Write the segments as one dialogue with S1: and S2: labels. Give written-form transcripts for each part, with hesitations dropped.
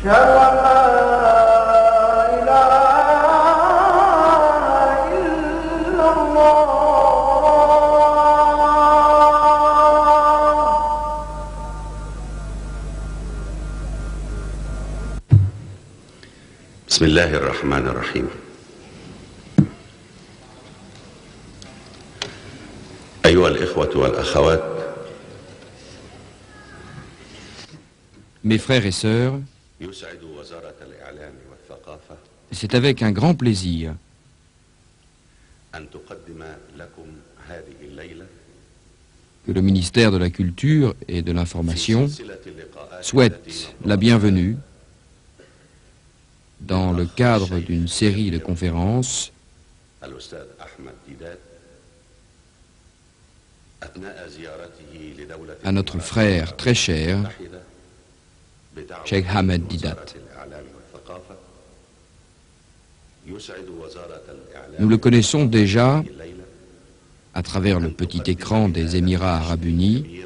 S1: أشهد أن لا إله إلا الله.
S2: بسم الله الرحمن الرحيم. أيها الإخوة والأخوات.
S3: Mes frères et sœurs, c'est avec un grand plaisir que le ministère de la Culture et de l'Information souhaite la bienvenue dans le cadre d'une série de conférences à notre frère très cher, Cheikh Ahmed Deedat. Nous le connaissons déjà à travers le petit écran des Émirats arabes unis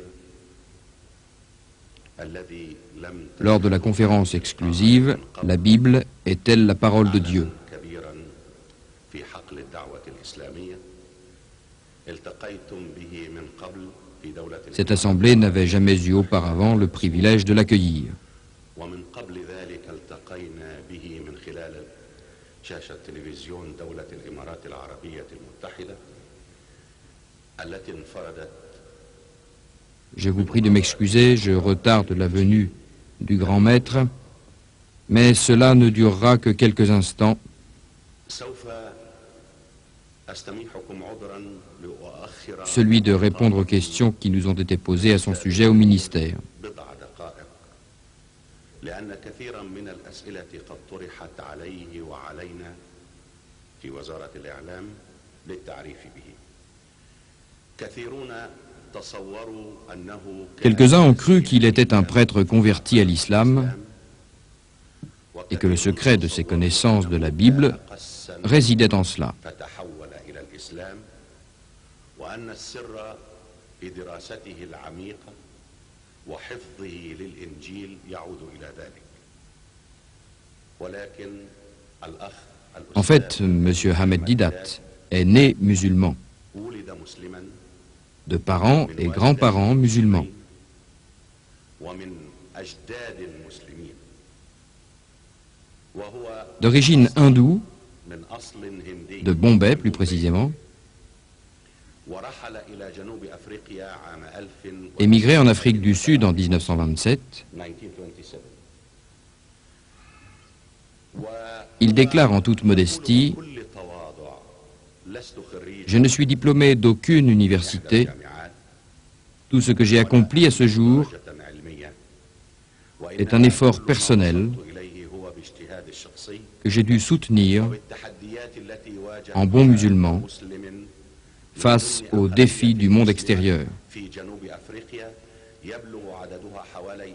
S3: lors de la conférence exclusive « La Bible est-elle la parole de Dieu ?» Cette assemblée n'avait jamais eu auparavant le privilège de l'accueillir. Je vous prie de m'excuser, je retarde la venue du grand maître, mais cela ne durera que quelques instants. Celui de répondre aux questions qui nous ont été posées à son sujet au ministère. Quelques-uns ont cru qu'il était un prêtre converti à l'islam et que le secret de ses connaissances de la Bible résidait en cela. En fait, M. Ahmed Deedat est né musulman, de parents et grands-parents musulmans. D'origine hindoue, de Bombay plus précisément, émigré en Afrique du Sud en 1927, il déclare en toute modestie « Je ne suis diplômé d'aucune université. Tout ce que j'ai accompli à ce jour est un effort personnel que j'ai dû soutenir en bon musulman face aux défis du monde extérieur.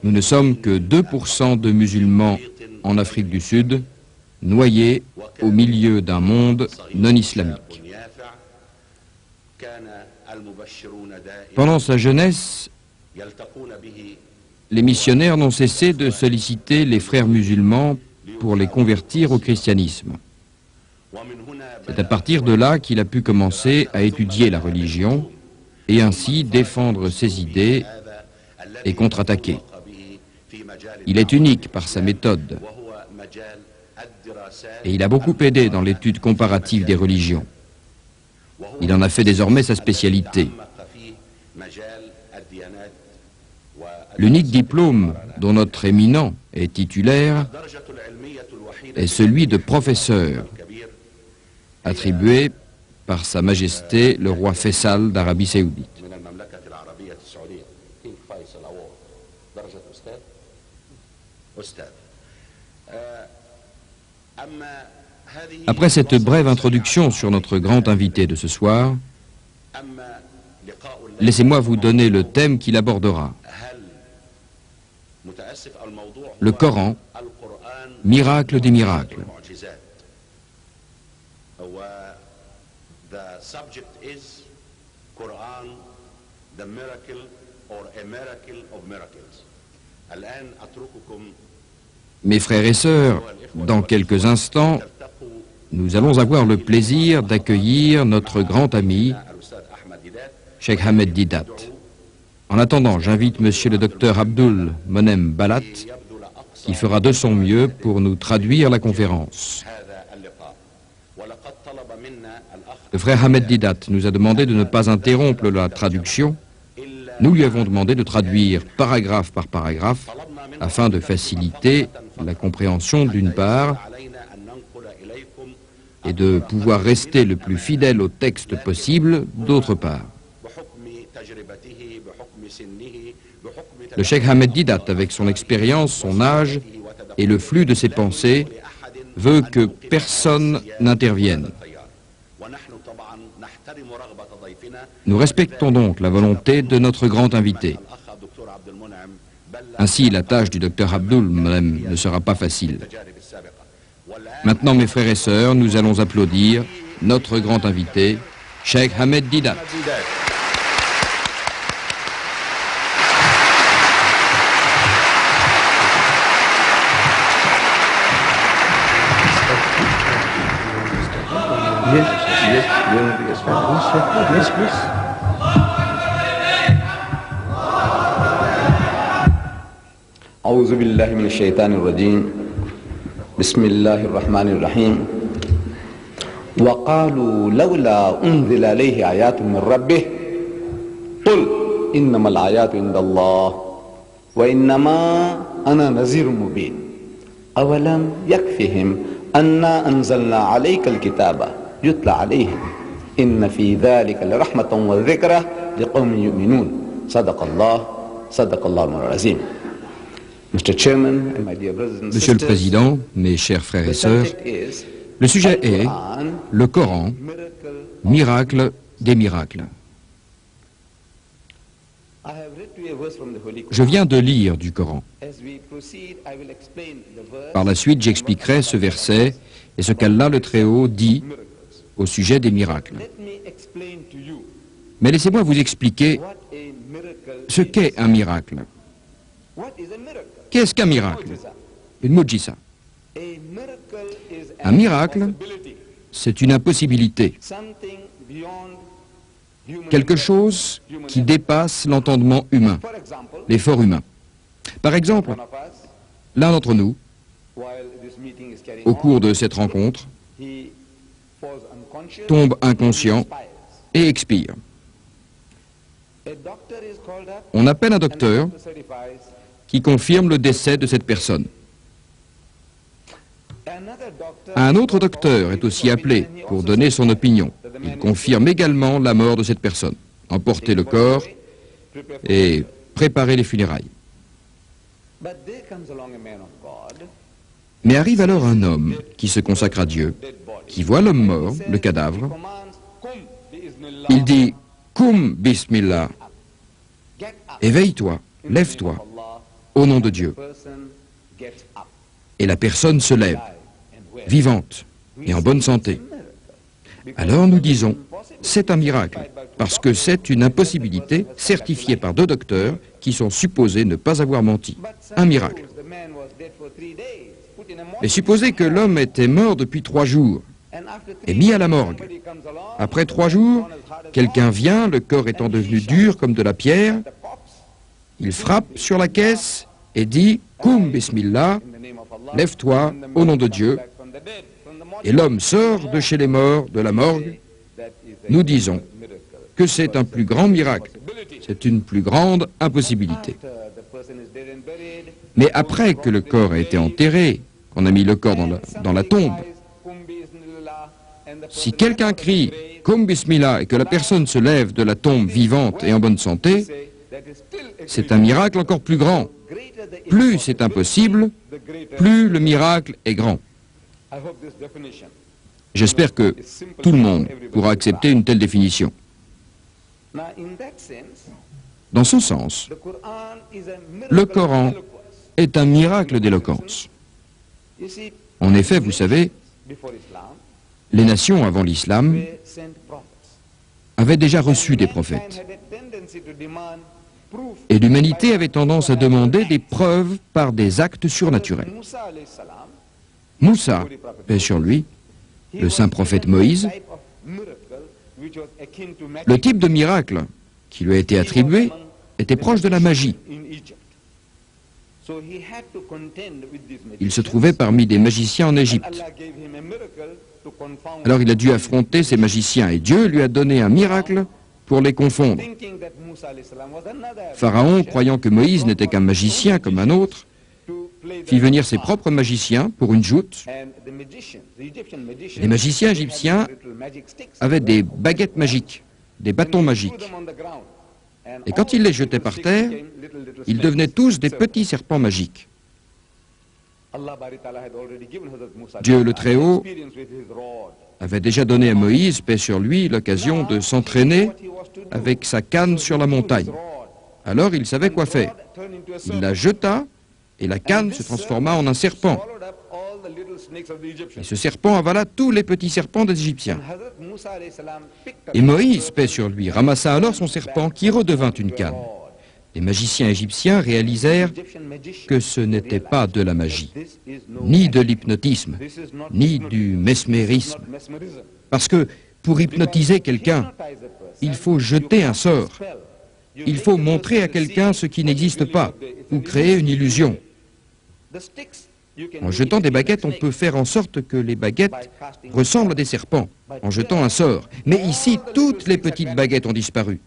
S3: Nous ne sommes que 2% de musulmans en Afrique du Sud, noyés au milieu d'un monde non islamique. Pendant sa jeunesse, les missionnaires n'ont cessé de solliciter les frères musulmans pour les convertir au christianisme. C'est à partir de là qu'il a pu commencer à étudier la religion et ainsi défendre ses idées et contre-attaquer. Il est unique par sa méthode et il a beaucoup aidé dans l'étude comparative des religions. Il en a fait désormais sa spécialité. L'unique diplôme dont notre éminent est titulaire est celui de professeur, attribué par Sa Majesté le roi Faisal d'Arabie Saoudite. Après cette brève introduction sur notre grand invité de ce soir, laissez-moi vous donner le thème qu'il abordera. Le Coran, miracle des miracles. Mes frères et sœurs, dans quelques instants, nous allons avoir le plaisir d'accueillir notre grand ami, Cheikh Ahmed Deedat. En attendant, j'invite monsieur le docteur Abdul Monem Balat, qui fera de son mieux pour nous traduire la conférence. Le frère Ahmed Deedat nous a demandé de ne pas interrompre la traduction. Nous lui avons demandé de traduire paragraphe par paragraphe afin de faciliter la compréhension d'une part et de pouvoir rester le plus fidèle au texte possible d'autre part. Le Cheikh Ahmed Deedat, avec son expérience, son âge et le flux de ses pensées, veut que personne n'intervienne. Nous respectons donc la volonté de notre grand invité. Ainsi, la tâche du docteur Abdul Monem ne sera pas facile. Maintenant, mes frères et sœurs, nous allons applaudir notre grand invité, Cheikh Ahmed Deedat.
S1: Yes, please.
S4: أعوذ بالله من الشيطان الرجيم بسم الله الرحمن الرحيم وقالوا لولا أنزل عليه آيات من ربه قل إنما الآيات عند الله وإنما أنا نذير مبين أولم يكفهم أنا أنزلنا عليك الكتاب يتلى عليهم إن في ذلك لرحمة وذكرى لقوم يؤمنون صدق الله العظيم.
S3: Monsieur le Président, mes chers frères et sœurs, le sujet est le Coran, miracle des miracles. Je viens de lire du Coran. Par la suite, j'expliquerai ce verset et ce qu'Allah le Très-Haut dit au sujet des miracles. Mais laissez-moi vous expliquer ce qu'est un miracle. Qu'est-ce qu'un miracle? Une mujisa. Un miracle, c'est une impossibilité. Quelque chose qui dépasse l'entendement humain, l'effort humain. Par exemple, l'un d'entre nous, au cours de cette rencontre, tombe inconscient et expire. On appelle un docteur qui confirme le décès de cette personne. Un autre docteur est aussi appelé pour donner son opinion. Il confirme également la mort de cette personne, emporter le corps et préparer les funérailles. Mais arrive alors un homme qui se consacre à Dieu, qui voit l'homme mort, le cadavre. Il dit « Kum bismillah » éveille-toi, lève-toi, au nom de Dieu. Et la personne se lève, vivante et en bonne santé. Alors nous disons, c'est un miracle, parce que c'est une impossibilité certifiée par deux docteurs qui sont supposés ne pas avoir menti. Un miracle. Mais supposez que l'homme était mort depuis 3 jours et mis à la morgue. Après 3 jours, quelqu'un vient, le corps étant devenu dur comme de la pierre, il frappe sur la caisse et dit « Kum bismillah » lève-toi au nom de Dieu. Et l'homme sort de chez les morts, de la morgue. Nous disons que c'est un plus grand miracle. C'est une plus grande impossibilité. Mais après que le corps a été enterré, qu'on a mis le corps dans la tombe, si quelqu'un crie « Kum bismillah » et que la personne se lève de la tombe vivante et en bonne santé, c'est un miracle encore plus grand. Plus c'est impossible, plus le miracle est grand. J'espère que tout le monde pourra accepter une telle définition. Dans ce sens, le Coran est un miracle d'éloquence. En effet, vous savez, les nations avant l'islam avaient déjà reçu des prophètes. Et l'humanité avait tendance à demander des preuves par des actes surnaturels. Moussa, paix sur lui, le saint prophète Moïse, le type de miracle qui lui a été attribué était proche de la magie. Il se trouvait parmi des magiciens en Égypte. Alors il a dû affronter ces magiciens et Dieu lui a donné un miracle pour les confondre. Pharaon, croyant que Moïse n'était qu'un magicien comme un autre, fit venir ses propres magiciens pour une joute. Les magiciens égyptiens avaient des baguettes magiques, des bâtons magiques. Et quand ils les jetaient par terre, ils devenaient tous des petits serpents magiques. Dieu le Très-Haut avait déjà donné à Moïse, paix sur lui, l'occasion de s'entraîner avec sa canne sur la montagne. Alors il savait quoi faire. Il la jeta et la canne se transforma en un serpent. Et ce serpent avala tous les petits serpents des Égyptiens. Et Moïse, paix sur lui, ramassa alors son serpent qui redevint une canne. Les magiciens égyptiens réalisèrent que ce n'était pas de la magie, ni de l'hypnotisme, ni du mesmérisme. Parce que pour hypnotiser quelqu'un, il faut jeter un sort. Il faut montrer à quelqu'un ce qui n'existe pas, ou créer une illusion. En jetant des baguettes, on peut faire en sorte que les baguettes ressemblent à des serpents, en jetant un sort. Mais ici, toutes les petites baguettes ont disparu.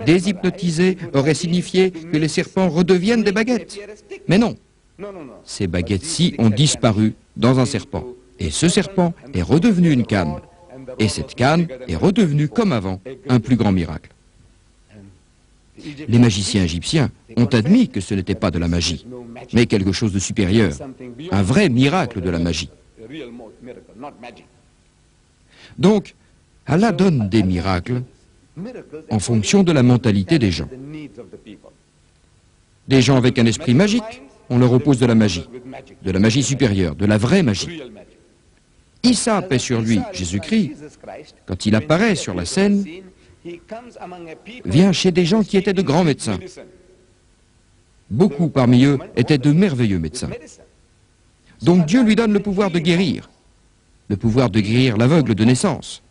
S3: Déshypnotiser aurait signifié que les serpents redeviennent des baguettes. Mais non, ces baguettes-ci ont disparu dans un serpent. Et ce serpent est redevenu une canne. Et cette canne est redevenue, comme avant, un plus grand miracle. Les magiciens égyptiens ont admis que ce n'était pas de la magie, mais quelque chose de supérieur, un vrai miracle de la magie. Donc, Allah donne des miracles en fonction de la mentalité des gens. Des gens avec un esprit magique, on leur oppose de la magie supérieure, de la vraie magie. Issa, paix sur lui, Jésus-Christ, quand il apparaît sur la scène, vient chez des gens qui étaient de grands médecins. Beaucoup parmi eux étaient de merveilleux médecins. Donc Dieu lui donne le pouvoir de guérir l'aveugle de naissance.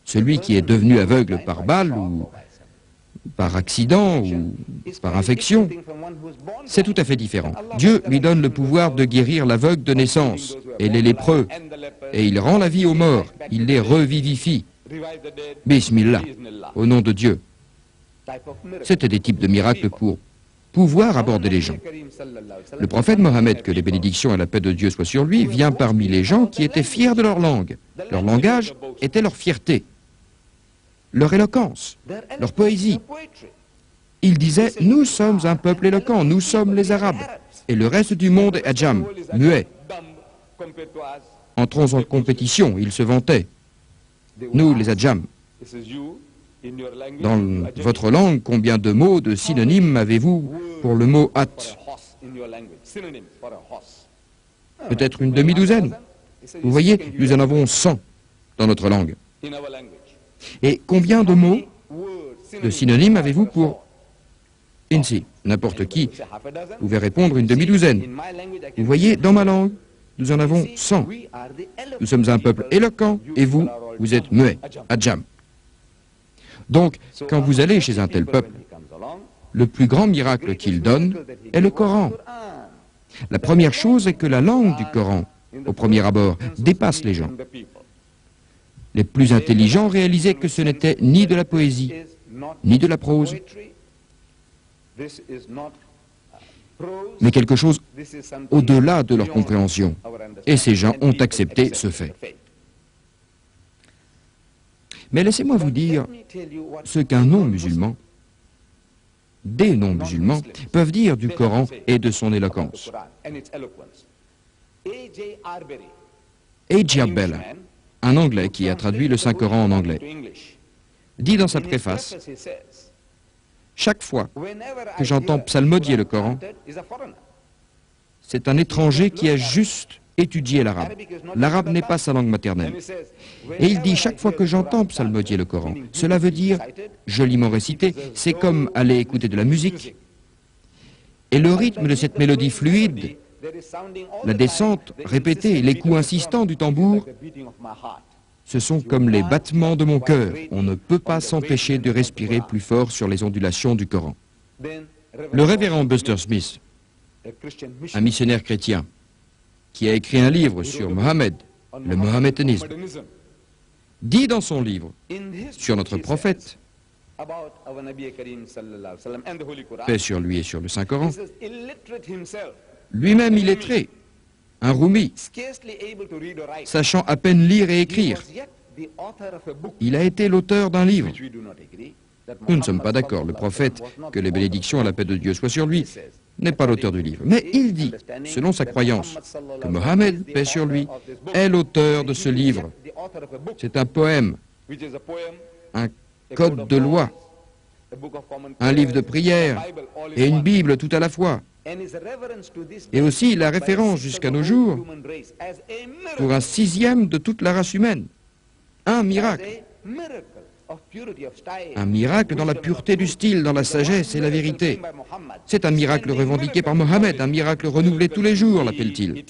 S3: Celui qui est devenu aveugle par balle ou par accident ou par infection, c'est tout à fait différent. Dieu lui donne le pouvoir de guérir l'aveugle de naissance et les lépreux, et il rend la vie aux morts, il les revivifie. Bismillah, au nom de Dieu. C'était des types de miracles pour pouvoir aborder les gens. Le prophète Mohammed, que les bénédictions et la paix de Dieu soient sur lui, vient parmi les gens qui étaient fiers de leur langue. Leur langage était leur fierté, leur éloquence, leur poésie. Il disait « Nous sommes un peuple éloquent, nous sommes les Arabes. » Et le reste du monde est adjam, muet. Entrons en compétition, il se vantait. Nous, les adjam. Dans votre langue, combien de mots, de synonymes avez-vous pour le mot « at » ? Peut-être une demi-douzaine. Vous voyez, nous en avons 100 dans notre langue. Et combien de mots, de synonymes avez-vous pour Insi? N'importe qui pouvait répondre une demi-douzaine. Vous voyez, dans ma langue, nous en avons 100. Nous sommes un peuple éloquent et vous, vous êtes muet, adjam. Donc, quand vous allez chez un tel peuple, le plus grand miracle qu'il donne est le Coran. La première chose est que la langue du Coran, au premier abord, dépasse les gens. Les plus intelligents réalisaient que ce n'était ni de la poésie, ni de la prose, mais quelque chose au-delà de leur compréhension. Et ces gens ont accepté ce fait. Mais laissez-moi vous dire ce qu'un non-musulman, des non-musulmans, peuvent dire du Coran et de son éloquence. A.J. Bell, un Anglais qui a traduit le Saint-Coran en anglais, dit dans sa préface « Chaque fois que j'entends psalmodier le Coran, c'est un étranger qui a juste étudiez l'arabe. L'arabe n'est pas sa langue maternelle. Et il dit, chaque fois que j'entends psalmodier le Coran, cela veut dire, joliment récité, c'est comme aller écouter de la musique. Et le rythme de cette mélodie fluide, la descente répétée, les coups insistants du tambour, ce sont comme les battements de mon cœur. On ne peut pas s'empêcher de respirer plus fort sur les ondulations du Coran. Le révérend Buster Smith, un missionnaire chrétien, qui a écrit un livre sur Mohammed, le mohammédanisme, dit dans son livre sur notre prophète, paix sur lui et sur le Saint-Coran, lui-même illettré, un roumi, sachant à peine lire et écrire, il a été l'auteur d'un livre. Nous ne sommes pas d'accord. Le prophète, que les bénédictions et la paix de Dieu soient sur lui, n'est pas l'auteur du livre. Mais il dit, selon sa croyance, que Mohammed, paix sur lui, est l'auteur de ce livre. C'est un poème, un code de loi, un livre de prière et une Bible tout à la fois. Et aussi la référence jusqu'à nos jours pour un sixième de toute la race humaine. Un miracle. Un miracle dans la pureté du style, dans la sagesse et la vérité. C'est un miracle revendiqué par Mohammed, un miracle renouvelé tous les jours, l'appelle-t-il.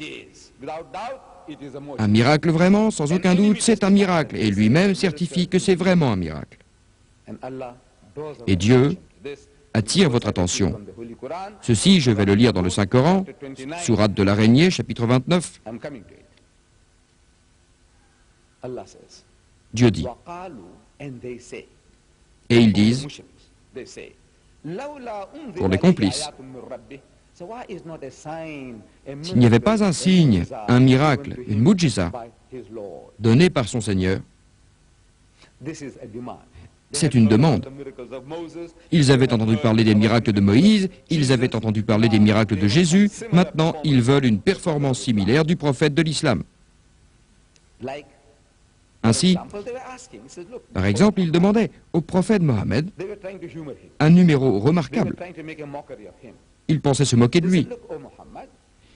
S3: Un miracle vraiment, sans aucun doute, c'est un miracle. Et lui-même certifie que c'est vraiment un miracle. Et Dieu attire votre attention. Ceci, je vais le lire dans le Saint-Coran, sourate de l'araignée, chapitre 29. Dieu dit, et ils disent, pour les complices, s'il n'y avait pas un signe, un miracle, une mujiza, donné par son Seigneur, c'est une demande. Ils avaient entendu parler des miracles de Moïse, ils avaient entendu parler des miracles de Jésus, maintenant ils veulent une performance similaire du prophète de l'islam. Ainsi, par exemple, ils demandaient au prophète Mohammed un numéro remarquable. Ils pensaient se moquer de lui.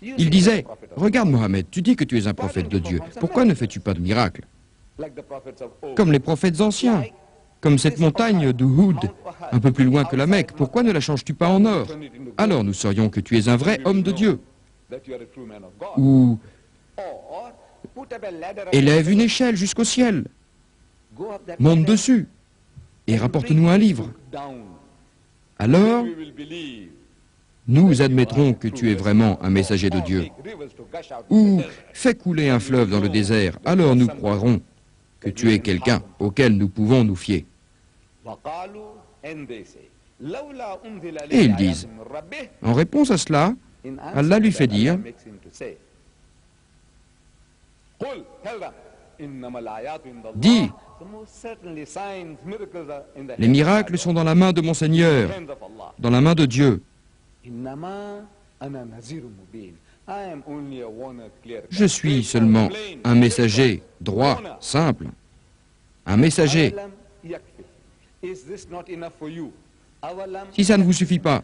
S3: Ils disaient, regarde Mohammed, tu dis que tu es un prophète de Dieu, pourquoi ne fais-tu pas de miracles? Comme les prophètes anciens, comme cette montagne d'Uhud, un peu plus loin que la Mecque, pourquoi ne la changes-tu pas en or? Alors nous saurions que tu es un vrai homme de Dieu. Ou élève une échelle jusqu'au ciel, monte dessus et rapporte-nous un livre. Alors, nous admettrons que tu es vraiment un messager de Dieu. Ou fais couler un fleuve dans le désert, alors nous croirons que tu es quelqu'un auquel nous pouvons nous fier. Et ils disent, en réponse à cela, Allah lui fait dire, dis, les miracles sont dans la main de mon Seigneur, dans la main de Dieu. Je suis seulement un messager droit, simple, un messager. Si ça ne vous suffit pas,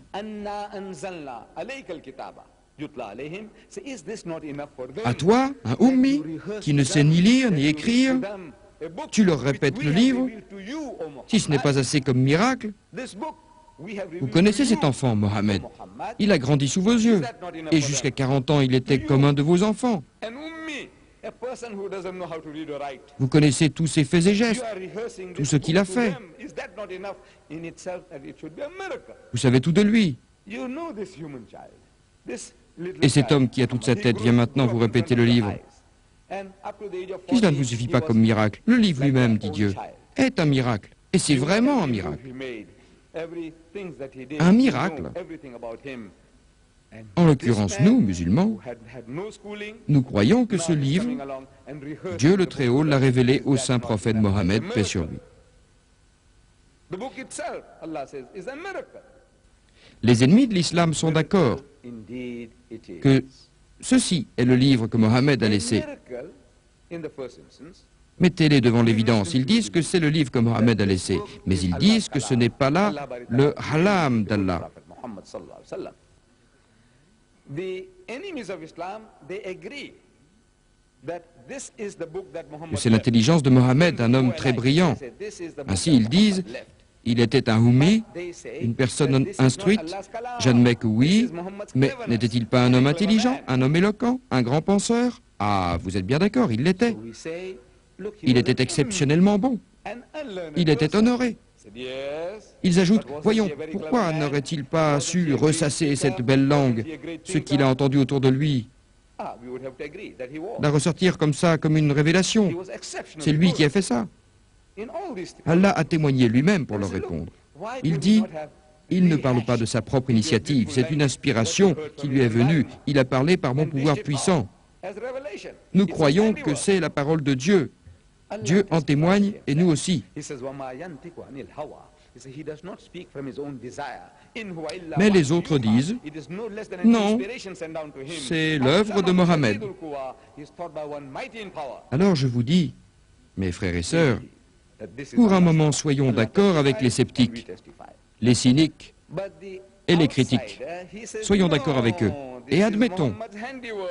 S3: à toi, un ummi, qui ne sait ni lire ni écrire, tu leur répètes le livre. Si ce n'est pas assez comme miracle, vous connaissez cet enfant, Mohammed. Il a grandi sous vos yeux. Et jusqu'à 40 ans, il était comme un de vos enfants. Vous connaissez tous ses faits et gestes, tout ce qu'il a fait. Vous savez tout de lui. Et cet homme qui a toute sa tête vient maintenant vous répéter le livre. Si cela ne vous suffit pas comme miracle, le livre lui-même, dit Dieu, est un miracle. Et c'est vraiment un miracle. Un miracle. En l'occurrence, nous, musulmans, nous croyons que ce livre, Dieu le Très-Haut l'a révélé au saint prophète Mohammed, paix sur lui. Les ennemis de l'islam sont d'accord que ceci est le livre que Mohammed a laissé. Mettez-les devant l'évidence. Ils disent que c'est le livre que Mohammed a laissé, mais ils disent que ce n'est pas là le halam d'Allah. que c'est l'intelligence de Mohammed, un homme très brillant. Ainsi, ils disent, il était un ummi, une personne instruite. J'admets que oui, mais n'était-il pas un homme intelligent, un homme éloquent, un grand penseur? Ah, vous êtes bien d'accord, il l'était. Il était exceptionnellement bon. Il était honoré. Ils ajoutent, voyons, pourquoi n'aurait-il pas su ressasser cette belle langue, ce qu'il a entendu autour de lui, la ressortir comme ça, comme une révélation? C'est lui qui a fait ça. Allah a témoigné lui-même pour leur répondre. Il dit, il ne parle pas de sa propre initiative, c'est une inspiration qui lui est venue. Il a parlé par mon pouvoir puissant. Nous croyons que c'est la parole de Dieu. Dieu en témoigne et nous aussi. Mais les autres disent, non, c'est l'œuvre de Mohammed. Alors je vous dis, mes frères et sœurs, pour un moment soyons d'accord avec les sceptiques, les cyniques et les critiques. Soyons d'accord avec eux et admettons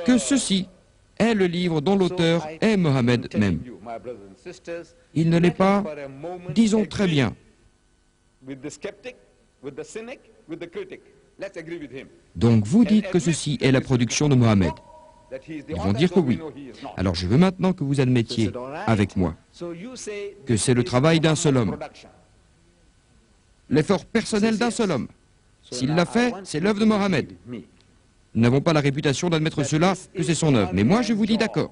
S3: que ceci est le livre dont l'auteur est Mohammed même. Il ne l'est pas, disons très bien. Donc vous dites que ceci est la production de Mohammed. Ils vont dire que oui. Alors je veux maintenant que vous admettiez avec moi que c'est le travail d'un seul homme, l'effort personnel d'un seul homme. S'il l'a fait, c'est l'œuvre de Mohammed. Nous n'avons pas la réputation d'admettre cela, que c'est son œuvre. Mais moi, je vous dis d'accord.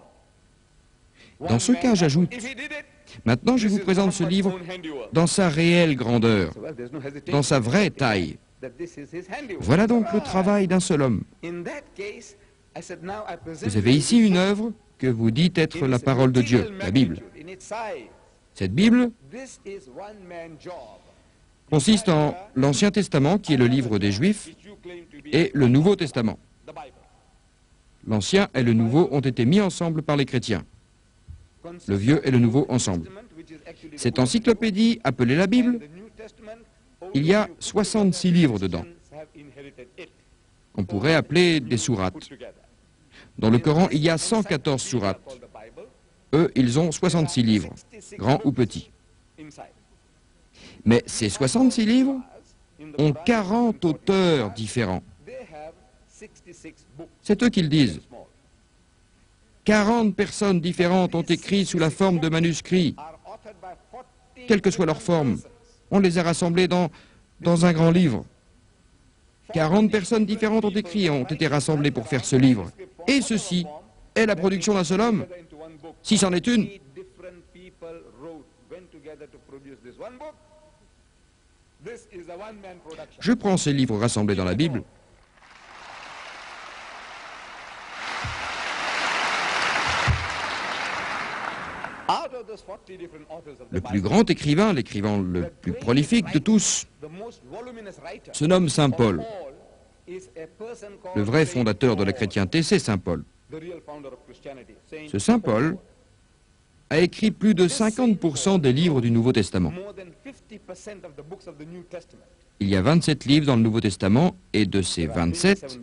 S3: Dans ce cas, j'ajoute, maintenant je vous présente ce livre dans sa réelle grandeur, dans sa vraie taille. Voilà donc le travail d'un seul homme. Vous avez ici une œuvre que vous dites être la parole de Dieu, la Bible. Cette Bible consiste en l'Ancien Testament, qui est le livre des Juifs, et le Nouveau Testament. L'Ancien et le Nouveau ont été mis ensemble par les chrétiens. Le Vieux et le Nouveau ensemble. Cette encyclopédie, appelée la Bible, il y a 66 livres dedans. On pourrait appeler des sourates. Dans le Coran, il y a 114 sourates. Eux, ils ont 66 livres, grands ou petits. Mais ces 66 livres ont 40 auteurs différents. C'est eux qui le disent. 40 personnes différentes ont écrit sous la forme de manuscrits. Quelle que soit leur forme, on les a rassemblés dans un grand livre. 40 personnes différentes ont écrit et ont été rassemblées pour faire ce livre. Et ceci est la production d'un seul homme. Si c'en est une, je prends ces livres rassemblés dans la Bible. Le plus grand écrivain, l'écrivain le plus prolifique de tous, se nomme Saint Paul. Le vrai fondateur de la chrétienté, c'est Saint Paul. Ce Saint Paul a écrit plus de 50% des livres du Nouveau Testament. Il y a 27 livres dans le Nouveau Testament, et de ces 27,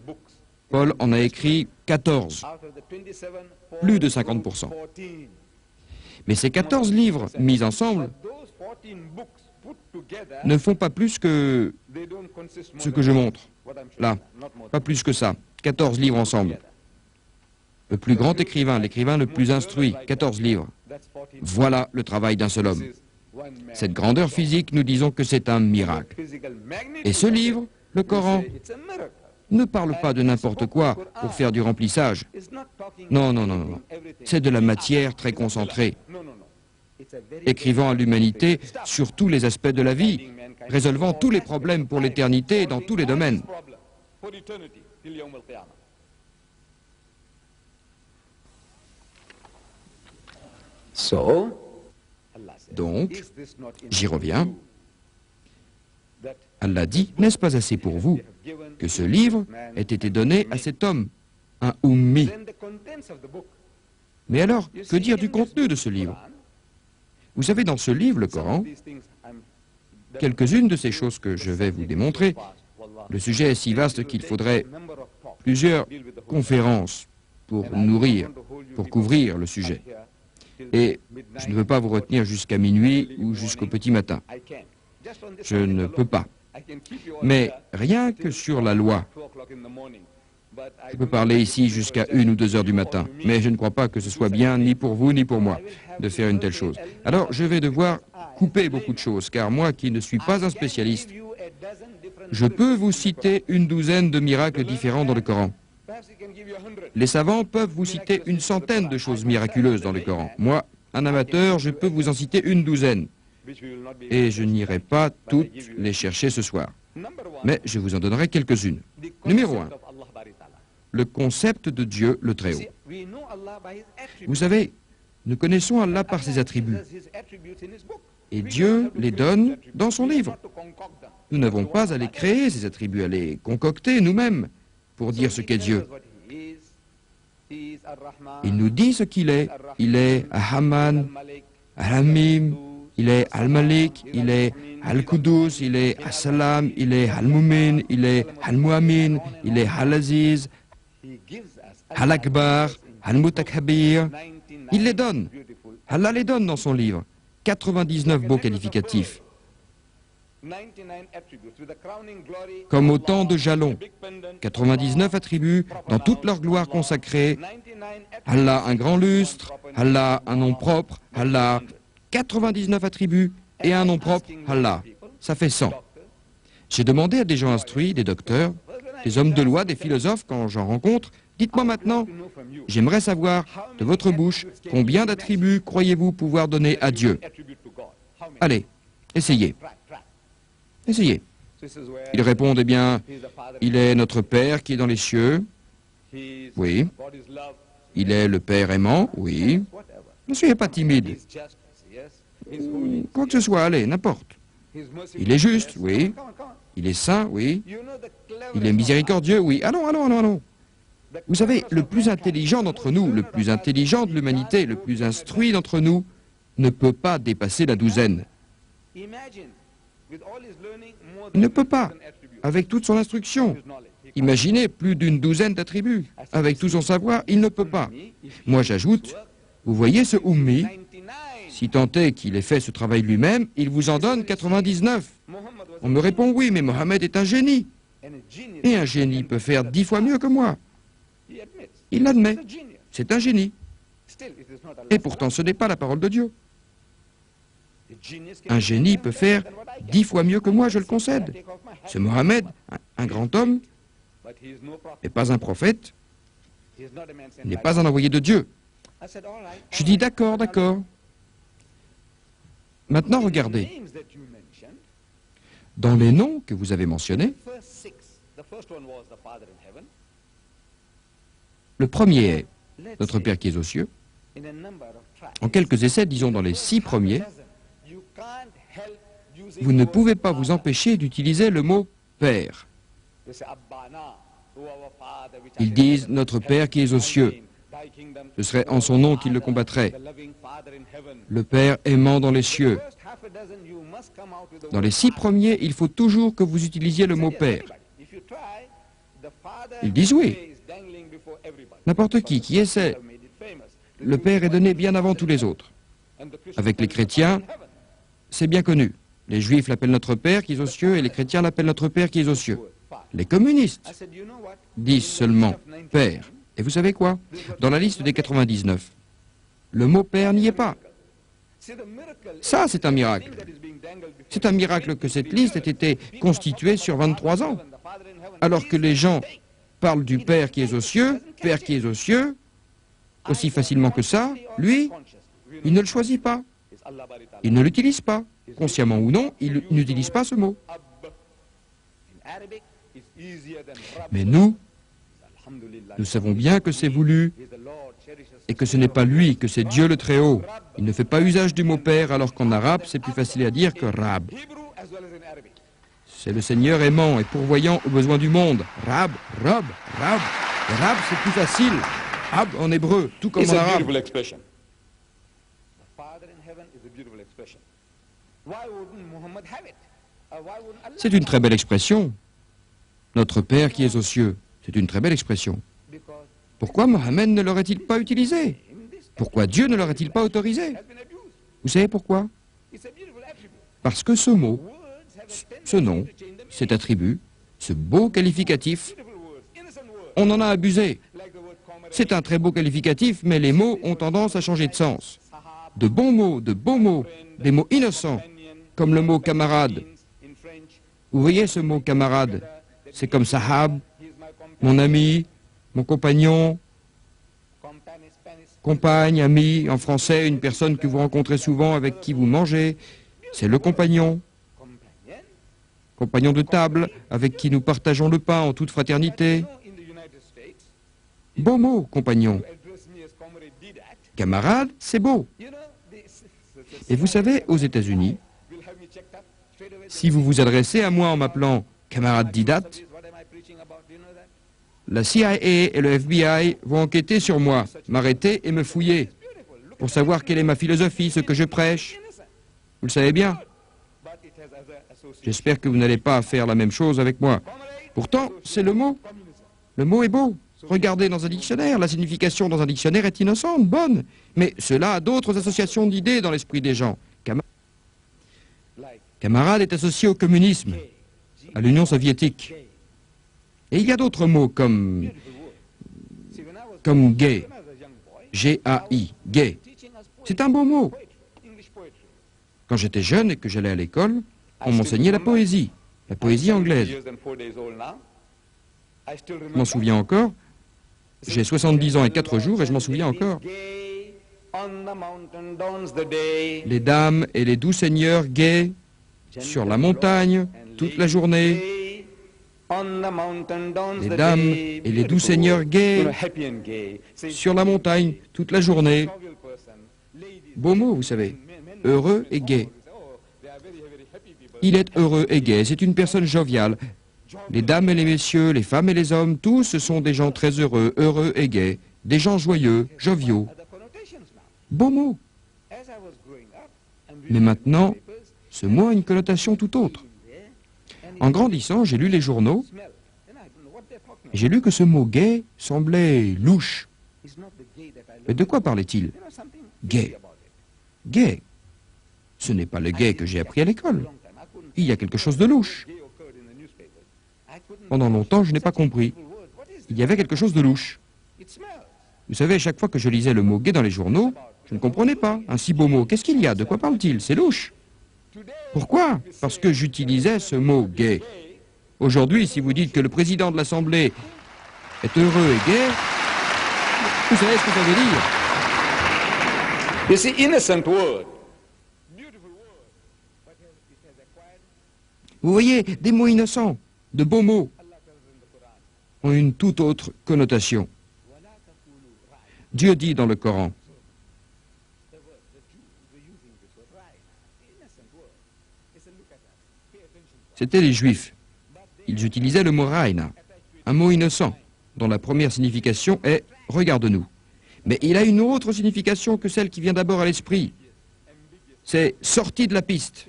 S3: Paul en a écrit 14, plus de 50%. Mais ces 14 livres mis ensemble ne font pas plus que ce que je montre, là, pas plus que ça, 14 livres ensemble. Le plus grand écrivain, l'écrivain le plus instruit, 14 livres. Voilà le travail d'un seul homme. Cette grandeur physique, nous disons que c'est un miracle. Et ce livre, le Coran, ne parle pas de n'importe quoi pour faire du remplissage. Non, non, non, non. C'est de la matière très concentrée, écrivant à l'humanité sur tous les aspects de la vie, résolvant tous les problèmes pour l'éternité dans tous les domaines. Donc, j'y reviens. Allah dit, n'est-ce pas assez pour vous que ce livre ait été donné à cet homme, un ummi? Mais alors, que dire du contenu de ce livre? Vous savez, dans ce livre, le Coran, quelques-unes de ces choses que je vais vous démontrer, le sujet est si vaste qu'il faudrait plusieurs conférences pour nourrir, pour couvrir le sujet. Et je ne veux pas vous retenir jusqu'à minuit ou jusqu'au petit matin. Je ne peux pas. Mais rien que sur la loi, je peux parler ici jusqu'à 1 ou 2 heures du matin, mais je ne crois pas que ce soit bien, ni pour vous, ni pour moi, de faire une telle chose. Alors, je vais devoir couper beaucoup de choses, car moi, qui ne suis pas un spécialiste, je peux vous citer une douzaine de miracles différents dans le Coran. Les savants peuvent vous citer une centaine de choses miraculeuses dans le Coran. Moi, un amateur, je peux vous en citer une douzaine. Et je n'irai pas toutes les chercher ce soir. Mais je vous en donnerai quelques-unes. Numéro 1. Le concept de Dieu le Très-Haut. Vous savez, nous connaissons Allah par ses attributs. Et Dieu les donne dans son livre. Nous n'avons pas à les créer, ces attributs, à les concocter nous-mêmes pour dire ce qu'est Dieu. Il nous dit ce qu'il est. Il est Al-Haman, Al-Hamim, il est Al-Malik, il est Al-Qudus, il est Al-Salam, il est Al-Mumin, il est Al-Mu'amin, il est Al-Aziz, Al-Akbar, Al-Mutakabir. Il les donne. Allah les donne dans son livre. 99 beaux qualificatifs. Comme autant de jalons. 99 attributs dans toute leur gloire consacrée. Allah un grand lustre, Allah un nom propre, Allah 99 attributs et un nom propre, Allah. Ça fait 100. J'ai demandé à des gens instruits, des docteurs, des hommes de loi, des philosophes, quand j'en rencontre, dites-moi maintenant, j'aimerais savoir de votre bouche combien d'attributs croyez-vous pouvoir donner à Dieu. Allez, essayez. Essayez. Ils répondent, eh bien, il est notre Père qui est dans les cieux. Oui. Il est le Père aimant. Oui. Ne soyez pas timide. Quoi que ce soit, allez, n'importe. Il est juste. Oui. Il est saint. Oui. Il est miséricordieux. Oui. Allons, allons, allons, allons. Vous savez, le plus intelligent d'entre nous, le plus intelligent de l'humanité, le plus instruit d'entre nous, ne peut pas dépasser la douzaine. Il ne peut pas, avec toute son instruction. Imaginez plus d'une douzaine d'attributs. Avec tout son savoir, il ne peut pas. Moi, j'ajoute, vous voyez ce Ummi, si tant est qu'il ait fait ce travail lui-même, il vous en donne 99. On me répond, oui, mais Mohammed est un génie. Et un génie peut faire 10 fois mieux que moi. Il l'admet. C'est un génie. Et pourtant, ce n'est pas la parole de Dieu. Un génie peut faire 10 fois mieux que moi, je le concède. Ce Mohammed, un grand homme, n'est pas un prophète, n'est pas un envoyé de Dieu. Je dis d'accord, d'accord. Maintenant, regardez. Dans les noms que vous avez mentionnés, le premier est notre Père qui est aux cieux. En quelques essais, disons dans les 6 premiers, vous ne pouvez pas vous empêcher d'utiliser le mot « Père ». Ils disent « Notre Père qui est aux cieux ». Ce serait en son nom qu'ils le combattraient. Le Père aimant dans les cieux. Dans les 6 premiers, il faut toujours que vous utilisiez le mot « Père ». Ils disent oui. N'importe qui essaie. Le Père est donné bien avant tous les autres. Avec les chrétiens, c'est bien connu. Les Juifs l'appellent notre Père qui est aux cieux et les chrétiens l'appellent notre Père qui est aux cieux. Les communistes disent seulement Père. Et vous savez quoi? Dans la liste des 99, le mot Père n'y est pas. Ça, c'est un miracle. C'est un miracle que cette liste ait été constituée sur 23 ans. Alors que les gens parlent du Père qui est aux cieux, Père qui est aux cieux, aussi facilement que ça, lui, il ne le choisit pas. Il ne l'utilise pas. Consciemment ou non, il n'utilise pas ce mot. Mais nous savons bien que c'est voulu et que ce n'est pas lui, que c'est Dieu le Très-Haut. Il ne fait pas usage du mot Père, alors qu'en arabe, c'est plus facile à dire que Rab. C'est le Seigneur aimant et pourvoyant aux besoins du monde. Rab, Rab, Rab. Et Rab, c'est plus facile. Rab en hébreu, tout comme en arabe. C'est une très belle expression. Notre Père qui est aux cieux, c'est une très belle expression. Pourquoi Mohammed ne l'aurait-il pas utilisé? Pourquoi Dieu ne l'aurait-il pas autorisé? Vous savez pourquoi? Parce que ce mot, ce nom, cet attribut, ce beau qualificatif, on en a abusé. C'est un très beau qualificatif, mais les mots ont tendance à changer de sens. De bons mots, de beaux mots, des mots innocents, comme le mot camarade. Vous voyez ce mot camarade? C'est comme sahab, mon ami, mon compagnon, compagne, ami, en français, une personne que vous rencontrez souvent, avec qui vous mangez, c'est le compagnon. Compagnon de table, avec qui nous partageons le pain en toute fraternité. Beau mot, compagnon. Camarade, c'est beau. Et vous savez, aux États-Unis, si vous vous adressez à moi en m'appelant camarade Didat, la CIA et le FBI vont enquêter sur moi, m'arrêter et me fouiller, pour savoir quelle est ma philosophie, ce que je prêche. Vous le savez bien. J'espère que vous n'allez pas faire la même chose avec moi. Pourtant, c'est le mot. Le mot est beau. Regardez dans un dictionnaire, la signification dans un dictionnaire est innocente, bonne. Mais cela a d'autres associations d'idées dans l'esprit des gens. Camarade est associé au communisme, à l'Union soviétique. Et il y a d'autres mots comme gay, G-A-I, gay. C'est un beau mot. Quand j'étais jeune et que j'allais à l'école, on m'enseignait la poésie anglaise. Je m'en souviens encore. J'ai 70 ans et 4 jours et je m'en souviens encore. Les dames et les doux seigneurs gays sur la montagne toute la journée. Les dames et les doux seigneurs gays sur la montagne toute la journée. Beau mot, vous savez. Heureux et gai. Il est heureux et gai. C'est une personne joviale. Les dames et les messieurs, les femmes et les hommes, tous ce sont des gens très heureux, heureux et gais. Des gens joyeux, joviaux. Beau mot. Mais maintenant, ce mot a une connotation tout autre. En grandissant, j'ai lu les journaux et j'ai lu que ce mot gay semblait louche. Mais de quoi parlait-il? Gay. Gay. Ce n'est pas le gay que j'ai appris à l'école. Il y a quelque chose de louche. Pendant longtemps, je n'ai pas compris. Il y avait quelque chose de louche. Vous savez, chaque fois que je lisais le mot gay dans les journaux, je ne comprenais pas. Un si beau mot, qu'est-ce qu'il y a? De quoi parle-t-il? C'est louche. Pourquoi? Parce que j'utilisais ce mot gay. Aujourd'hui, si vous dites que le président de l'Assemblée est heureux et gai, vous savez ce que ça veut dire?
S4: You see, innocent word.
S3: Vous voyez, des mots innocents, de beaux mots, ont une toute autre connotation. Dieu dit dans le Coran, c'était les Juifs. Ils utilisaient le mot raïna, un mot innocent, dont la première signification est « regarde-nous ». Mais il a une autre signification que celle qui vient d'abord à l'esprit. C'est « sorti de la piste ».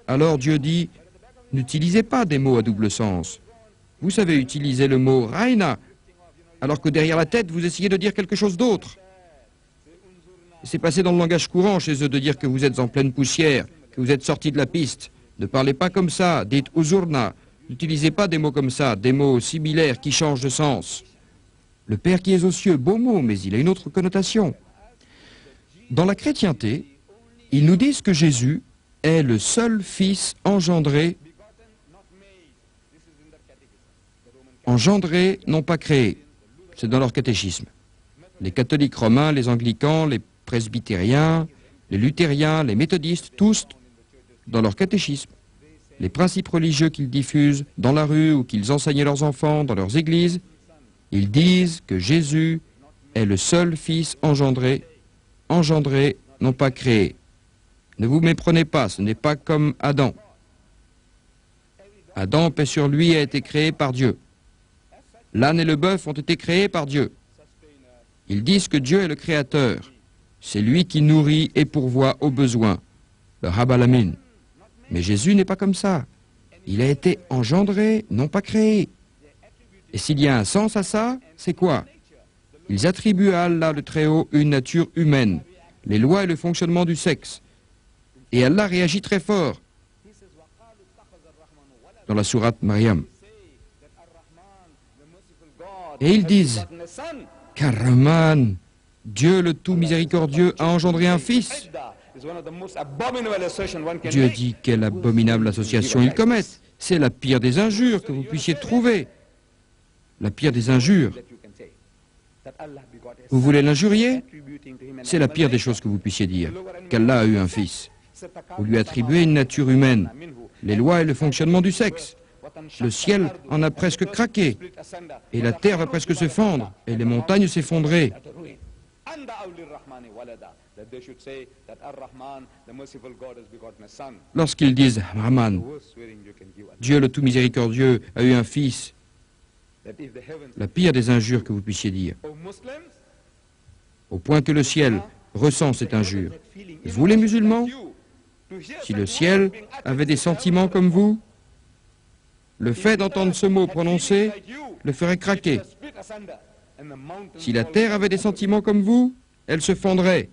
S3: Alors Dieu dit « n'utilisez pas des mots à double sens. Vous savez utiliser le mot « raïna », alors que derrière la tête, vous essayez de dire quelque chose d'autre. C'est passé dans le langage courant chez eux de dire que vous êtes en pleine poussière, que vous êtes sorti de la piste. Ne parlez pas comme ça, dites « uzurna ». N'utilisez pas des mots comme ça, des mots similaires qui changent de sens. Le Père qui est aux cieux, beau mot, mais il a une autre connotation. Dans la chrétienté, ils nous disent que Jésus est le seul Fils engendré, non pas créé. C'est dans leur catéchisme. Les catholiques romains, les anglicans, les presbytériens, les luthériens, les méthodistes, tous, dans leur catéchisme, les principes religieux qu'ils diffusent dans la rue ou qu'ils enseignent à leurs enfants dans leurs églises, ils disent que Jésus est le seul Fils engendré, non pas créé. Ne vous méprenez pas, ce n'est pas comme Adam. Adam, paix sur lui, a été créé par Dieu. L'âne et le bœuf ont été créés par Dieu. Ils disent que Dieu est le Créateur. C'est lui qui nourrit et pourvoit aux besoins. Le Rabbalamin. Mais Jésus n'est pas comme ça. Il a été engendré, non pas créé. Et s'il y a un sens à ça, c'est quoi? Ils attribuent à Allah le Très-Haut une nature humaine, les lois et le fonctionnement du sexe. Et Allah réagit très fort dans la sourate Maryam. Et ils disent qu'Ar-Rahman, Dieu le tout miséricordieux, a engendré un fils. Dieu dit quelle abominable association ils commettent. C'est la pire des injures que vous puissiez trouver. La pire des injures. Vous voulez l'injurier? C'est la pire des choses que vous puissiez dire, qu'Allah a eu un fils. Vous lui attribuez une nature humaine, les lois et le fonctionnement du sexe. Le ciel en a presque craqué, et la terre va presque se fendre, et les montagnes s'effondrer. Lorsqu'ils disent « Rahman, Dieu le tout miséricordieux a eu un fils », la pire des injures que vous puissiez dire, au point que le ciel ressent cette injure. Vous les musulmans, si le ciel avait des sentiments comme vous, le fait d'entendre ce mot prononcé le ferait craquer. Si la terre avait des sentiments comme vous, elle se fendrait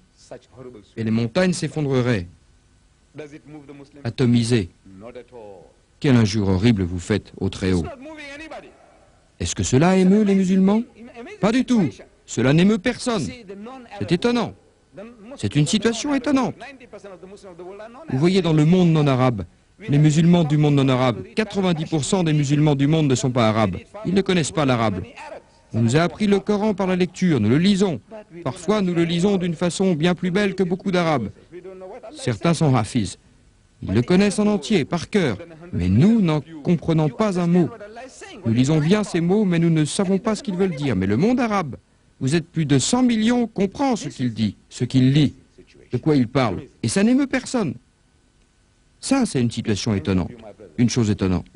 S3: et les montagnes s'effondreraient, atomisées. Quelle injure horrible vous faites au Très-Haut. Est-ce que cela émeut les musulmans? Pas du tout. Cela n'émeut personne. C'est étonnant. C'est une situation étonnante. Vous voyez dans le monde non arabe, les musulmans du monde non arabe, 90% des musulmans du monde ne sont pas arabes. Ils ne connaissent pas l'arabe. On nous a appris le Coran par la lecture, nous le lisons. Parfois, nous le lisons d'une façon bien plus belle que beaucoup d'arabes. Certains sont hafiz. Ils le connaissent en entier, par cœur. Mais nous n'en comprenons pas un mot. Nous lisons bien ces mots, mais nous ne savons pas ce qu'ils veulent dire. Mais le monde arabe, vous êtes plus de 100 millions, comprend ce qu'il dit, ce qu'il lit, de quoi il parle. Et ça n'émeut personne. Ça, c'est une situation étonnante, une chose étonnante.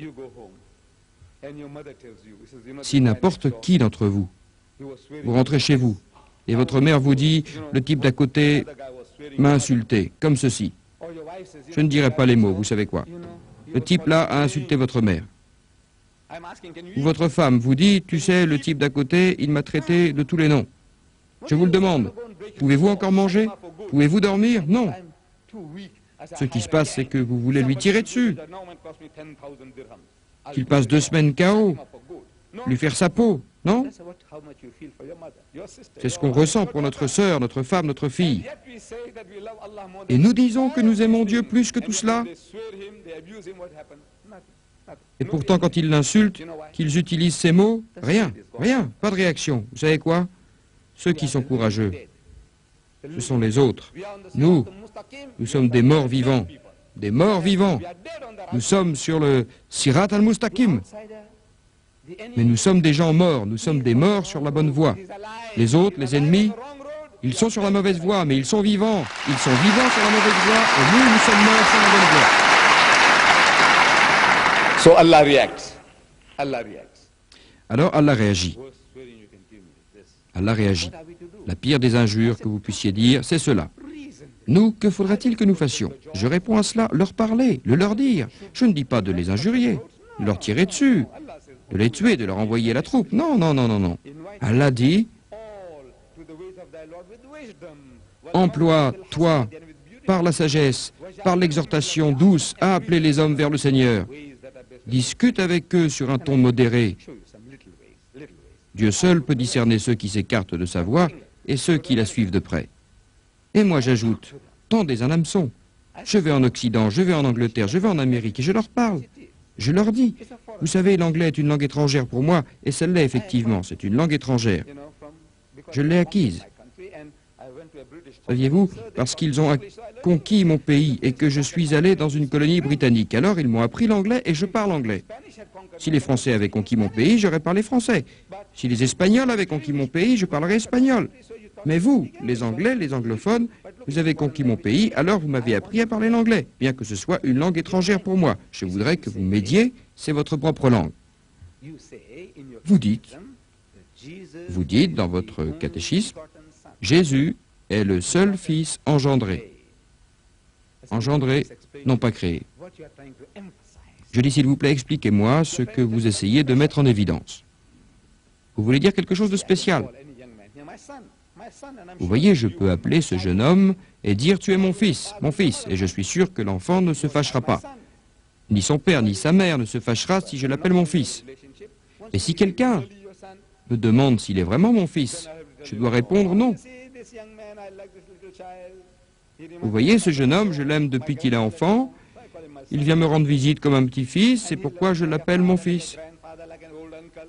S3: Si n'importe qui d'entre vous, vous rentrez chez vous, et votre mère vous dit, le type d'à côté m'a insulté, comme ceci. Je ne dirai pas les mots, vous savez quoi. Le type là a insulté votre mère. Ou votre femme vous dit, tu sais, le type d'à côté, il m'a traité de tous les noms. Je vous le demande, pouvez-vous encore manger? Pouvez-vous dormir? Non. Ce qui se passe, c'est que vous voulez lui tirer dessus. Qu'il passe 2 semaines KO, lui faire sa peau, non? C'est ce qu'on ressent pour notre sœur, notre femme, notre fille. Et nous disons que nous aimons Dieu plus que tout cela. Et pourtant, quand ils l'insultent, qu'ils utilisent ces mots, rien, rien, pas de réaction. Vous savez quoi? Ceux qui sont courageux, ce sont les autres. Nous sommes des morts vivants. Des morts vivants. Nous sommes sur le Sirat al-Mustaqim. Mais nous sommes des gens morts, nous sommes des morts sur la bonne voie. Les autres, les ennemis, ils sont sur la mauvaise voie, mais ils sont vivants. Ils sont vivants sur la mauvaise voie, et nous, nous sommes morts sur la bonne voie.
S4: So Allah reacts. Allah reacts.
S3: Alors Allah réagit. Allah réagit. La pire des injures que vous puissiez dire, c'est cela. Nous, que faudrait-il que nous fassions? Je réponds à cela, leur parler, le leur dire. Je ne dis pas de les injurier, de leur tirer dessus, de les tuer, de leur envoyer la troupe. Non, non, non, non, non. Allah dit, emploie, toi, par la sagesse, par l'exhortation douce, à appeler les hommes vers le Seigneur. Discute avec eux sur un ton modéré. Dieu seul peut discerner ceux qui s'écartent de sa voie et ceux qui la suivent de près. Et moi j'ajoute, tendez un hameçon. Je vais en Occident, je vais en Angleterre, je vais en Amérique et je leur parle. Je leur dis, vous savez, l'anglais est une langue étrangère pour moi, et ça l'est effectivement, c'est une langue étrangère. Je l'ai acquise. Saviez-vous, parce qu'ils ont conquis mon pays et que je suis allé dans une colonie britannique. Alors ils m'ont appris l'anglais et je parle anglais. Si les Français avaient conquis mon pays, j'aurais parlé français. Si les Espagnols avaient conquis mon pays, je parlerais espagnol. Mais vous, les Anglais, les anglophones, vous avez conquis mon pays, alors vous m'avez appris à parler l'anglais, bien que ce soit une langue étrangère pour moi. Je voudrais que vous m'aidiez, c'est votre propre langue. Vous dites dans votre catéchisme, Jésus est le seul Fils engendré. Engendré, non pas créé. Je dis, s'il vous plaît, expliquez-moi ce que vous essayez de mettre en évidence. Vous voulez dire quelque chose de spécial? Vous voyez, je peux appeler ce jeune homme et dire « Tu es mon fils », et je suis sûr que l'enfant ne se fâchera pas. Ni son père ni sa mère ne se fâchera si je l'appelle mon fils. Et si quelqu'un me demande s'il est vraiment mon fils, je dois répondre non. Vous voyez, ce jeune homme, je l'aime depuis qu'il est enfant. Il vient me rendre visite comme un petit-fils, c'est pourquoi je l'appelle mon fils.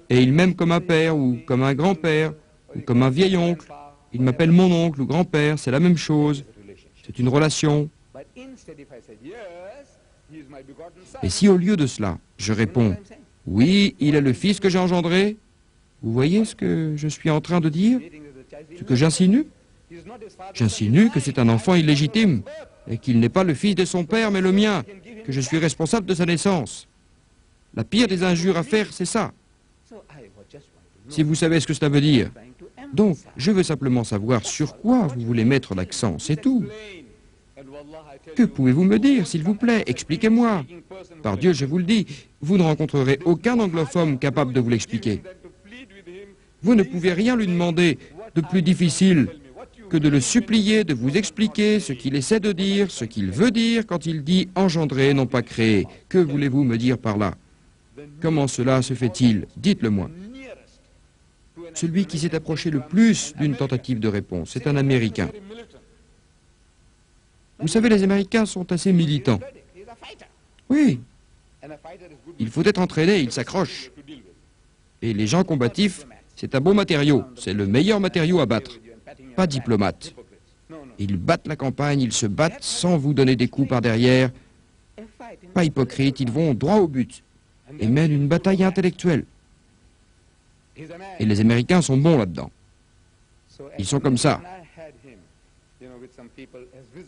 S3: Et il m'aime comme un père ou comme un grand-père ou comme un vieil oncle. Il m'appelle mon oncle ou grand-père, c'est la même chose. C'est une relation. Et si au lieu de cela, je réponds « Oui, il est le fils que j'ai engendré », vous voyez ce que je suis en train de dire? Ce que j'insinue? J'insinue que c'est un enfant illégitime et qu'il n'est pas le fils de son père mais le mien, que je suis responsable de sa naissance. La pire des injures à faire, c'est ça. Si vous savez ce que cela veut dire. Donc, je veux simplement savoir sur quoi vous voulez mettre l'accent, c'est tout. Que pouvez-vous me dire, s'il vous plaît? Expliquez-moi. Par Dieu, je vous le dis, vous ne rencontrerez aucun anglophone capable de vous l'expliquer. Vous ne pouvez rien lui demander de plus difficile que de le supplier de vous expliquer ce qu'il essaie de dire, ce qu'il veut dire quand il dit « engendrer, non pas créer ». Que voulez-vous me dire par là? Comment cela se fait-il? Dites-le-moi. Celui qui s'est approché le plus d'une tentative de réponse, c'est un Américain. Vous savez, les Américains sont assez militants. Oui. Il faut être entraîné, ils s'accrochent. Et les gens combatifs, c'est un bon matériau, c'est le meilleur matériau à battre. Pas diplomate. Ils battent la campagne, ils se battent sans vous donner des coups par derrière. Pas hypocrites, ils vont droit au but et mènent une bataille intellectuelle. Et les Américains sont bons là-dedans. Ils sont comme ça.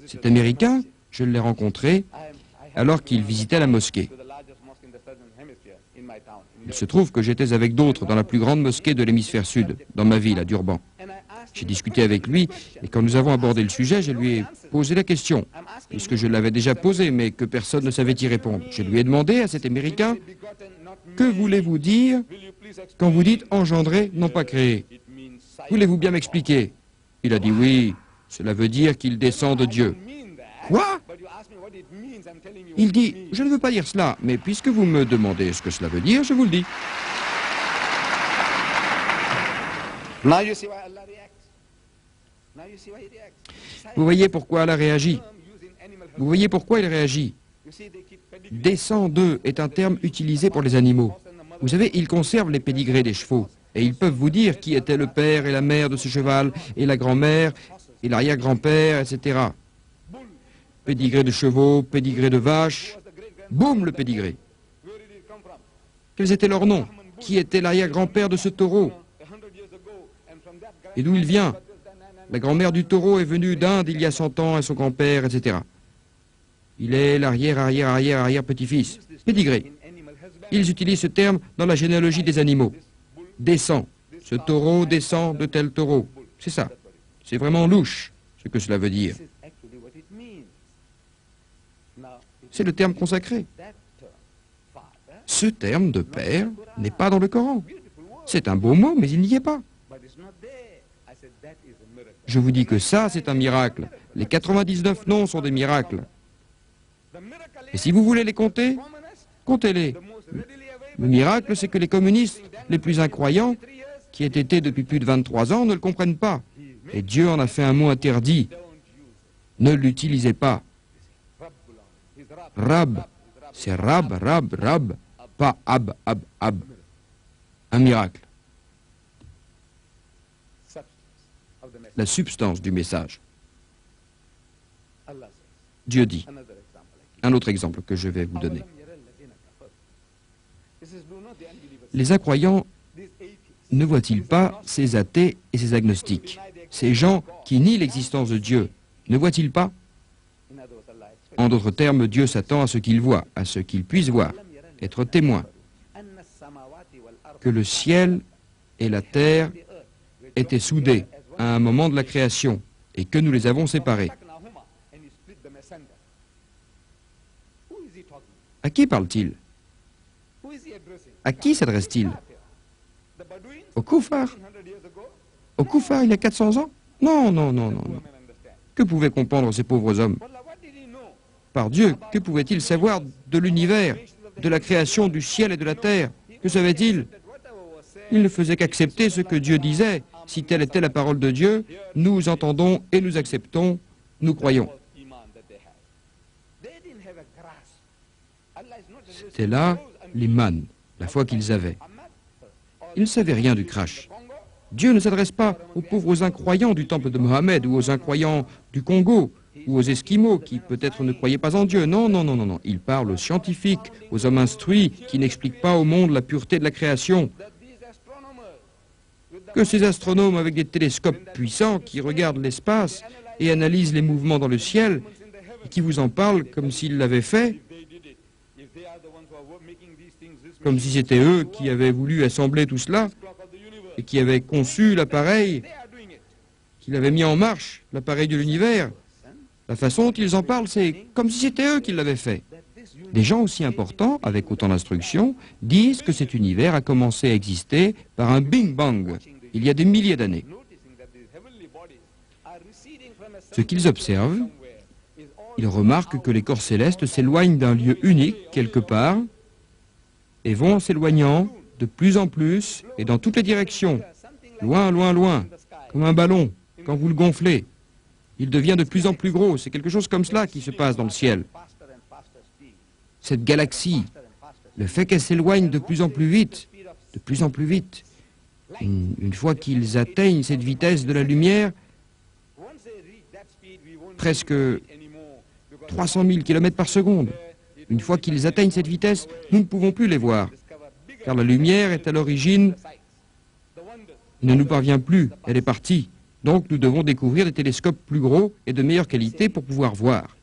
S3: Cet Américain, je l'ai rencontré alors qu'il visitait la mosquée. Il se trouve que j'étais avec d'autres dans la plus grande mosquée de l'hémisphère sud, dans ma ville, à Durban. J'ai discuté avec lui, et quand nous avons abordé le sujet, je lui ai posé la question, puisque je l'avais déjà posée, mais que personne ne savait y répondre. Je lui ai demandé à cet Américain, que voulez-vous dire quand vous dites engendrer, non pas créer? Voulez-vous bien m'expliquer? Il a dit oui, cela veut dire qu'il descend de Dieu. Quoi? Il dit, je ne veux pas dire cela, mais puisque vous me demandez ce que cela veut dire, je vous le dis. Vous voyez pourquoi Allah réagit. Vous voyez pourquoi il réagit. Descend d'eux est un terme utilisé pour les animaux. Vous savez, ils conservent les pédigrés des chevaux. Et ils peuvent vous dire qui était le père et la mère de ce cheval, et la grand-mère, et l'arrière-grand-père, etc. Pédigré de chevaux, pédigré de vaches. Boum, le pédigré. Quels étaient leurs noms? Qui était l'arrière-grand-père de ce taureau? Et d'où il vient? La grand-mère du taureau est venue d'Inde il y a 100 ans, et son grand-père, etc. Il est l'arrière-petit-fils. Pédigré. Ils utilisent ce terme dans la généalogie des animaux. Descend. Ce taureau descend de tel taureau. C'est ça. C'est vraiment louche, ce que cela veut dire. C'est le terme consacré. Ce terme de père n'est pas dans le Coran. C'est un beau mot, mais il n'y est pas. Je vous dis que ça, c'est un miracle. Les 99 noms sont des miracles. Et si vous voulez les compter, comptez-les. Le miracle, c'est que les communistes les plus incroyants, qui aient été depuis plus de 23 ans, ne le comprennent pas. Et Dieu en a fait un mot interdit. Ne l'utilisez pas. Rab, c'est rab, pas ab. Un miracle. La substance du message. Dieu dit. Un autre exemple que je vais vous donner. Les incroyants ne voient-ils pas ces athées et ces agnostiques, ces gens qui nient l'existence de Dieu, ne voient-ils pas? En d'autres termes, Dieu s'attend à ce qu'il voit, à ce qu'il puisse voir, être témoin, que le ciel et la terre étaient soudés à un moment de la création et que nous les avons séparés. À qui parle-t-il? À qui s'adresse-t-il? Aux koufars, Au Koufa, il y a 400 ans? Non, non, non, non, non. Que pouvaient comprendre ces pauvres hommes? Par Dieu, que pouvaient-ils savoir de l'univers, de la création du ciel et de la terre? Que savaient-ils? Ils ne faisaient qu'accepter ce que Dieu disait. Si telle était la parole de Dieu, nous entendons et nous acceptons, nous croyons. C'était là l'iman, la foi qu'ils avaient. Ils ne savaient rien du crash. Dieu ne s'adresse pas aux pauvres incroyants du temple de Mohammed ou aux incroyants du Congo ou aux Esquimaux qui peut-être ne croyaient pas en Dieu. Non, non, non, non, non. Il parle aux scientifiques, aux hommes instruits qui n'expliquent pas au monde la pureté de la création. Que ces astronomes avec des télescopes puissants qui regardent l'espace et analysent les mouvements dans le ciel et qui vous en parlent comme s'ils l'avaient fait, comme si c'était eux qui avaient voulu assembler tout cela et qui avaient conçu l'appareil, qui l'avaient mis en marche, l'appareil de l'univers. La façon dont ils en parlent, c'est comme si c'était eux qui l'avaient fait. Des gens aussi importants, avec autant d'instructions, disent que cet univers a commencé à exister par un Big Bang, il y a des milliers d'années. Ce qu'ils observent, ils remarquent que les corps célestes s'éloignent d'un lieu unique, quelque part, et vont en s'éloignant de plus en plus et dans toutes les directions, loin, loin, loin, comme un ballon, quand vous le gonflez. Il devient de plus en plus gros, c'est quelque chose comme cela qui se passe dans le ciel. Cette galaxie, le fait qu'elle s'éloigne de plus en plus vite, une fois qu'ils atteignent cette vitesse de la lumière, presque 300 000 km par seconde, une fois qu'ils atteignent cette vitesse, nous ne pouvons plus les voir, car la lumière est à l'origine, ne nous parvient plus, elle est partie. Donc nous devons découvrir des télescopes plus gros et de meilleure qualité pour pouvoir voir.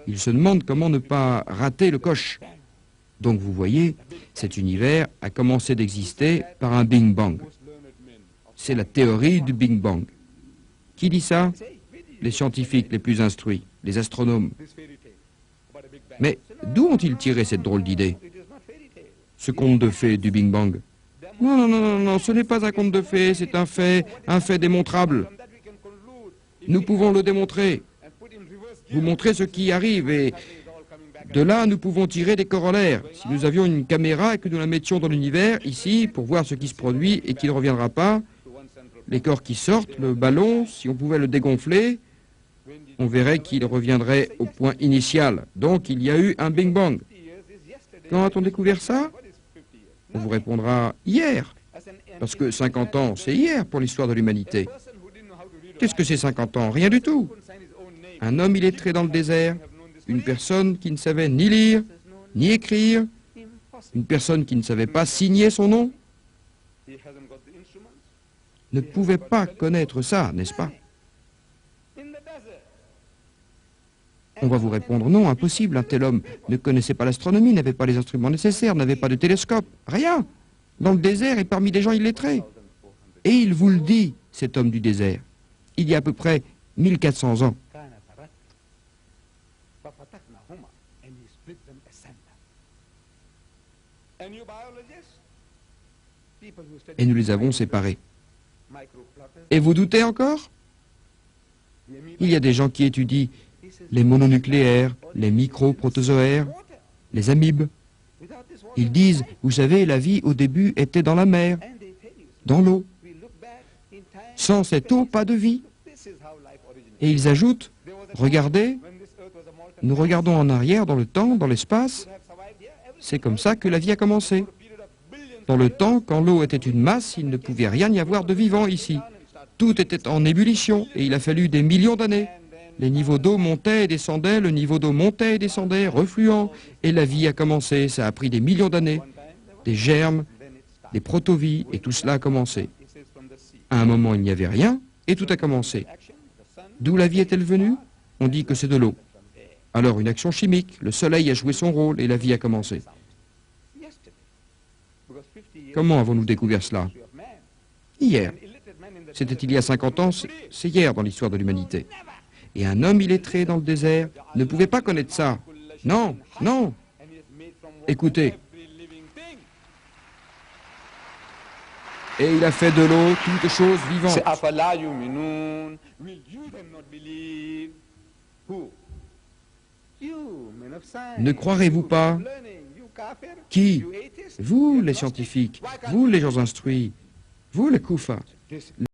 S3: Ils se demandent comment ne pas rater le coche. Donc vous voyez, cet univers a commencé d'exister par un Big Bang. C'est la théorie du Big Bang. Qui dit ça? Les scientifiques les plus instruits, les astronomes. Mais d'où ont-ils tiré cette drôle d'idée? Ce conte de fées du Big Bang. Non, non, non, non, non, ce n'est pas un conte de fées, c'est un fait démontrable. Nous pouvons le démontrer. Vous montrer ce qui arrive et de là, nous pouvons tirer des corollaires. Si nous avions une caméra et que nous la mettions dans l'univers, ici, pour voir ce qui se produit et qui ne reviendra pas, les corps qui sortent, le ballon, si on pouvait le dégonfler, on verrait qu'il reviendrait au point initial. Donc, il y a eu un Big Bang. Quand a-t-on découvert ça? On vous répondra hier, parce que 50 ans, c'est hier pour l'histoire de l'humanité. Qu'est-ce que c'est 50 ans? Rien du tout. Un homme illettré dans le désert, une personne qui ne savait ni lire, ni écrire, une personne qui ne savait pas signer son nom, ne pouvait pas connaître ça, n'est-ce pas? On va vous répondre, non, impossible, un tel homme ne connaissait pas l'astronomie, n'avait pas les instruments nécessaires, n'avait pas de télescope, rien, dans le désert et parmi des gens illettrés. Et il vous le dit, cet homme du désert, il y a à peu près 1400 ans. Et nous les avons séparés. Et vous doutez encore? Il y a des gens qui étudient les mononucléaires, les micro-protozoaires, les amibes. Ils disent, vous savez, la vie au début était dans la mer, dans l'eau. Sans cette eau, pas de vie. Et ils ajoutent, regardez, nous regardons en arrière dans le temps, dans l'espace, c'est comme ça que la vie a commencé. Dans le temps, quand l'eau était une masse, il ne pouvait rien y avoir de vivant ici. Tout était en ébullition et il a fallu des millions d'années. Les niveaux d'eau montaient et descendaient, le niveau d'eau montait et descendait, refluant, et la vie a commencé. Ça a pris des millions d'années, des germes, des protovies, et tout cela a commencé. À un moment, il n'y avait rien, et tout a commencé. D'où la vie est-elle venue? On dit que c'est de l'eau. Alors, une action chimique, le soleil a joué son rôle, et la vie a commencé. Comment avons-nous découvert cela? Hier. C'était il y a 50 ans, c'est hier dans l'histoire de l'humanité. Et un homme illettré dans le désert ne pouvait pas connaître ça. Non, non. Écoutez. Et il a fait de l'eau toute chose vivante.
S4: Say, afala yu'minun. Will you then not believe? Who? You, men of science.
S3: Ne croirez-vous pas?
S4: Learning. You kafir.
S3: Qui?
S4: You atheist.
S3: Vous,
S4: You
S3: les
S4: agnostic.
S3: scientifiques,
S4: Why can't
S3: vous,
S4: you
S3: les gens instruits, vous, les koufas.
S4: This